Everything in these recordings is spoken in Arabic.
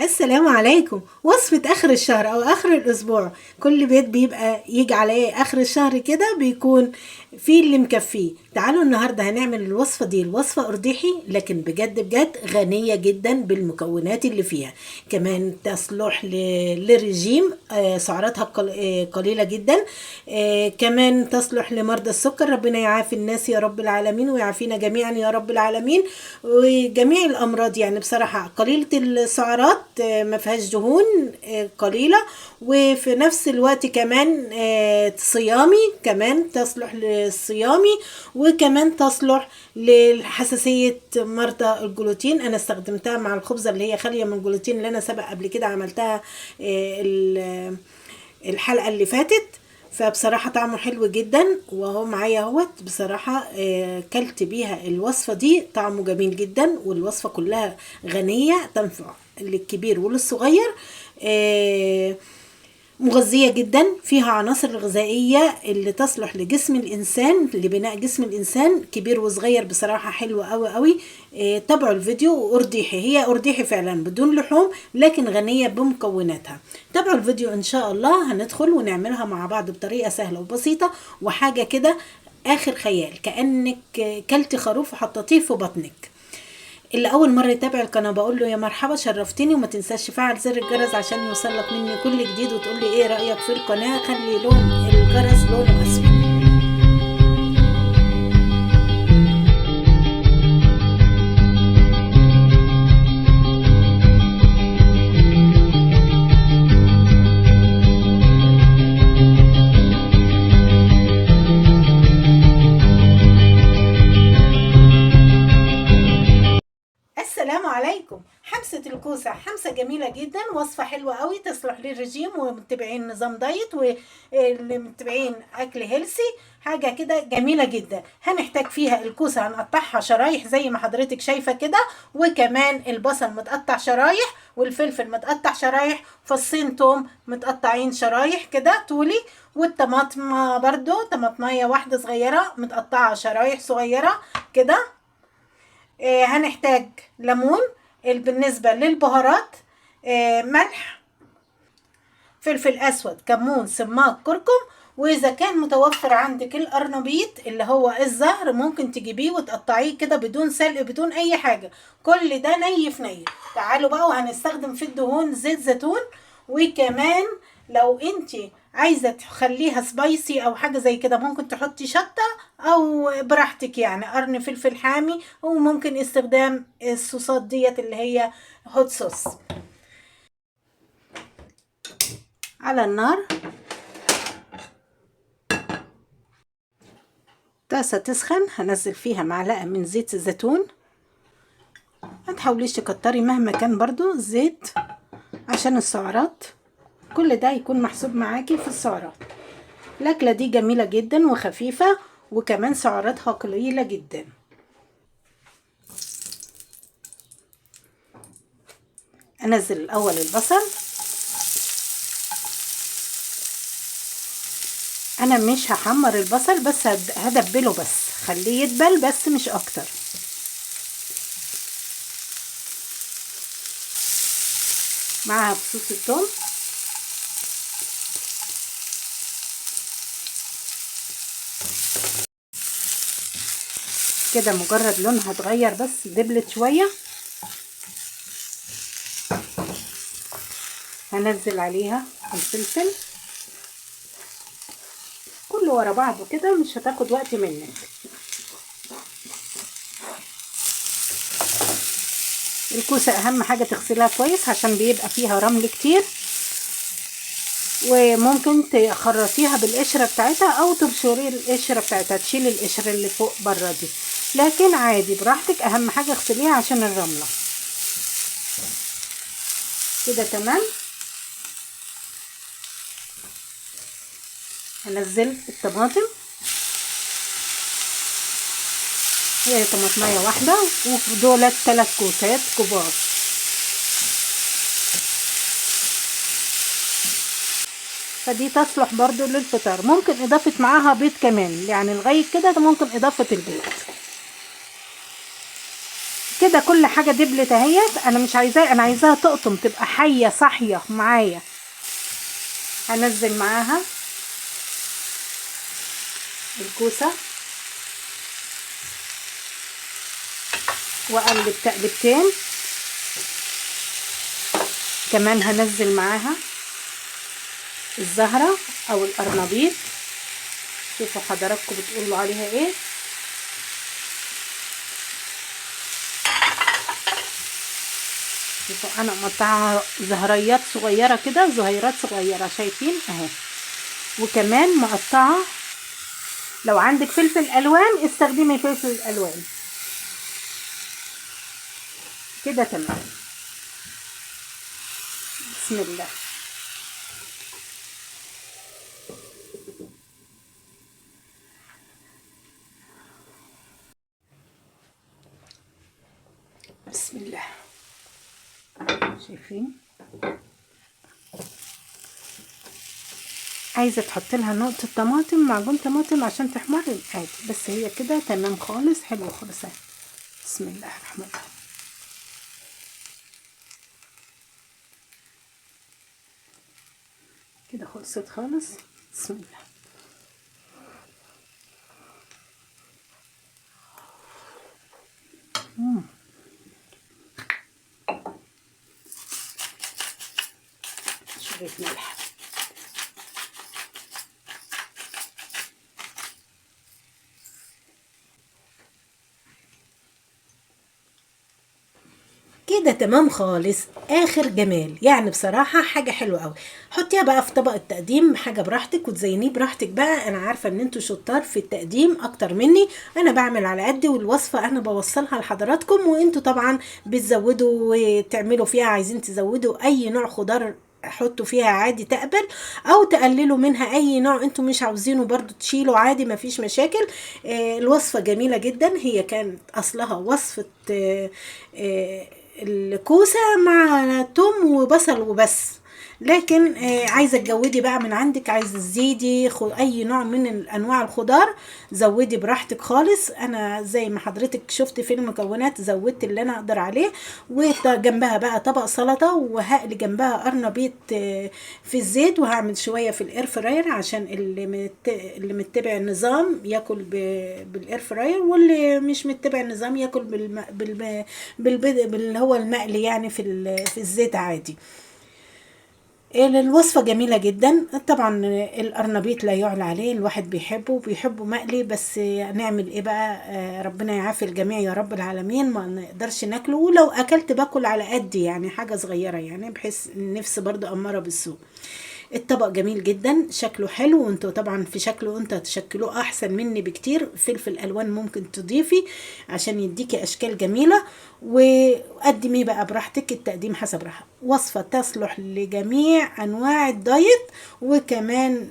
السلام عليكم. وصفة آخر الشهر أو آخر الأسبوع، كل بيت بيبقى يجي على إيه آخر الشهر كده بيكون فيه اللي مكفيه. تعالوا النهاردة هنعمل الوصفة دي، الوصفة أرديحي لكن بجد بجد غنية جدا بالمكونات اللي فيها. كمان تصلح للرجيم، سعراتها قليلة جدا. كمان تصلح لمرضى السكر، ربنا يعافي الناس يا رب العالمين ويعافينا جميعا يا رب العالمين. وجميع الأمراض يعني بصراحة قليلة السعرات، ما فيهاش دهون، قليلة. وفي نفس الوقت كمان صيامي، كمان تصلح للصيامي. وكمان تصلح لحساسية مرضى الجلوتين. انا استخدمتها مع الخبزة اللي هي خالية من الجلوتين، اللي انا سبق قبل كده عملتها الحلقة اللي فاتت. فبصراحة طعمه حلو جدا وهو معايا اهوت. بصراحة كلت بيها الوصفة دي، طعمه جميل جدا والوصفة كلها غنية تنفع للكبير وللصغير. مغذية جدا، فيها عناصر غذائية اللي تصلح لجسم الإنسان، لبناء جسم الإنسان كبير وصغير. بصراحة حلوة قوي قوي. تابعوا الفيديو. أرديحي، هي أرديحي فعلا بدون لحوم لكن غنية بمكوناتها. تابعوا الفيديو إن شاء الله. هندخل ونعملها مع بعض بطريقة سهلة وبسيطة وحاجة كده آخر خيال، كأنك كلت خروف وحطيتيه في بطنك. اللي اول مره يتابع القناه بقول له يا مرحبا، شرفتني. وما تنساش تفعل زر الجرس عشان يوصلك مني كل جديد، وتقول لي ايه رايك في القناه. خلي لون الجرس لونه اسود. السلام عليكم. حمسة الكوسة حمسة جميلة جدا، وصفة حلوة قوي تصلح للرجيم ومتبعين نظام دايت واللي متبعين أكل هيلسي. حاجة كده جميلة جدا. هنحتاج فيها الكوسة، هنقطعها شرايح زي ما حضرتك شايفة كده. وكمان البصل متقطع شرايح، والفلفل متقطع شرايح، فصين توم متقطعين شرايح كده طولي. والطماطم برضو طماطمية واحدة صغيرة متقطعة شرايح صغيرة كده. هنحتاج ليمون. بالنسبة للبهارات، ملح، فلفل أسود، كمون، سماق، كركم. وإذا كان متوفر عندك القرنبيط اللي هو الزهر ممكن تجيبيه وتقطعيه كده بدون سلق بدون أي حاجة. كل ده ني في ني. تعالوا بقى، وهنستخدم في الدهون زيت زيتون. وكمان لو انتي عايزة تخليها سبايسي او حاجة زي كده ممكن تحطي شطة او براحتك، يعني قرن فلفل حامي. وممكن استخدام الصوصات ديت اللي هي هوت صوص. على النار، طاسة تسخن، هنزل فيها معلقة من زيت الزيتون. ما تحاوليش تكتري مهما كان برضو الزيت عشان السعرات، كل ده يكون محسوب معاكي في السعرات. الأكلة دي جميلة جدا وخفيفة وكمان سعراتها قليلة جدا. أنزل الأول البصل. أنا مش هحمر البصل، بس هدبله، بس خليه يدبل بس مش أكتر. معاها فصوص الثوم. كده مجرد لونها اتغير بس دبلت شوية، هنزل عليها الفلفل كله ورا بعضه كده، مش هتاخد وقت منك. الكوسة اهم حاجة تغسلها كويس عشان بيبقى فيها رمل كتير، وممكن تخرطيها بالقشرة بتاعتها او تبشري القشرة بتاعتها، تشيلي القشرة اللي فوق بره دي، لكن عادي براحتك. اهم حاجة اغسليها عشان الرملة. كده تمام. هنزل الطماطم، هي طماطمية واحدة ودولت 3 كوسات كبار. فدي تصلح برضو للفطار. ممكن اضافة معاها بيض كمان، يعني لغاية كده ممكن اضافة البيض. كده كل حاجه دبلت اهيت. انا مش عايزاها، انا عايزاها تقطم تبقى حيه صاحيه معايا. هنزل معاها الكوسه واقلب تقلبتين. كمان هنزل معاها الزهره او القرنبيط، شوفوا حضراتكم بتقولوا عليها ايه. شوفوا انا مقطعها زهريات صغيره كده، زهيرات صغيره، شايفين اهي. وكمان مقطعه، لو عندك فلفل الوان استخدمي فلفل الالوان. كده تمام. بسم الله. بسم الله. شايفين؟ عايزه تحط لها نقطه طماطم، معجون طماطم عشان تحمر عادي، بس هي كده تمام خالص، حلوه خالص اهي. بسم الله الرحمن الرحيم. كده خلصت خالص. بسم الله. شوية ملح. كده تمام خالص، اخر جمال يعني. بصراحه حاجه حلوه قوي. حطيها بقى في طبق التقديم، حاجه براحتك وتزينيه براحتك بقى. انا عارفه ان انتوا شطار في التقديم اكتر مني، انا بعمل على قدي، والوصفه انا بوصلها لحضراتكم، وانتوا طبعا بتزودوا وتعملوا فيها. عايزين تزودوا اي نوع خضار حطوا فيها عادي تقبل، او تقللوا منها اي نوع انتوا مش عاوزينه برضو تشيلوا عادي، مفيش مشاكل. الوصفة جميلة جدا. هي كانت اصلها وصفة الكوسة مع توم وبصل وبس، لكن عايزه تجودي بقى من عندك، عايزه تزيدي اي نوع من انواع الخضار زودي براحتك خالص. انا زي ما حضرتك شفت في المكونات زودت اللي انا اقدر عليه. وجنبها بقى طبق سلطه، وهقلي جنبها قرنبيط في الزيت، وهعمل شويه في الاير فراير عشان اللي متبع النظام ياكل بالاير فراير، واللي مش متبع النظام ياكل باللي هو المقلي يعني في الزيت عادي. الوصفة جميلة جدا. طبعا القرنبيط لا يعلى عليه، الواحد بيحبه مقلي، بس نعمل ايه بقى؟ ربنا يعافي الجميع يا رب العالمين. ما نقدرش ناكله، ولو اكلت باكل على قدي يعني، حاجة صغيرة يعني، بحيث النفس برضو امارة بالسوء. الطبق جميل جدا، شكله حلو، وانتوا طبعا في شكله انت تشكلوه احسن مني بكتير. فلفل الوان ممكن تضيفي عشان يديكي اشكال جميله، وقدميه بقى براحتك، التقديم حسب راحه. وصفه تصلح لجميع انواع الدايت، وكمان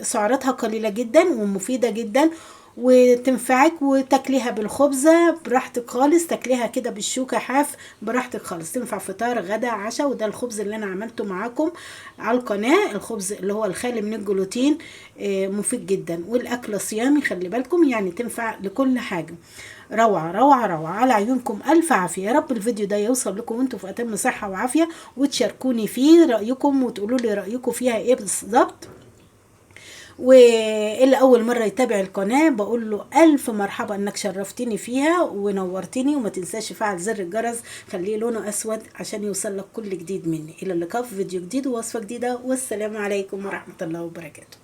سعراتها قليله جدا ومفيده جدا، وتنفعك. وتاكليها بالخبزه براحتك خالص، تاكليها كده بالشوكه حاف براحتك خالص. تنفع فطار غدا عشاء. وده الخبز اللي انا عملته معاكم على القناه، الخبز اللي هو الخالي من الجلوتين، مفيد جدا. والاكل صيامي خلي بالكم، يعني تنفع لكل حاجه. روعة روعة روعة، على عيونكم ألف عافية. يا رب الفيديو ده يوصل لكم وانتم في أتم صحة وعافية، وتشاركوني فيه رأيكم وتقولوا لي رأيكم فيها ايه بالظبط. واللي اول مره يتابع القناه بقول له الف مرحبا، انك شرفتني فيها ونورتني. وما تنساش فعل زر الجرس، خليه لونه اسود عشان يوصل لك كل جديد مني. الى اللقاء في فيديو جديد ووصفه جديده، والسلام عليكم ورحمه الله وبركاته.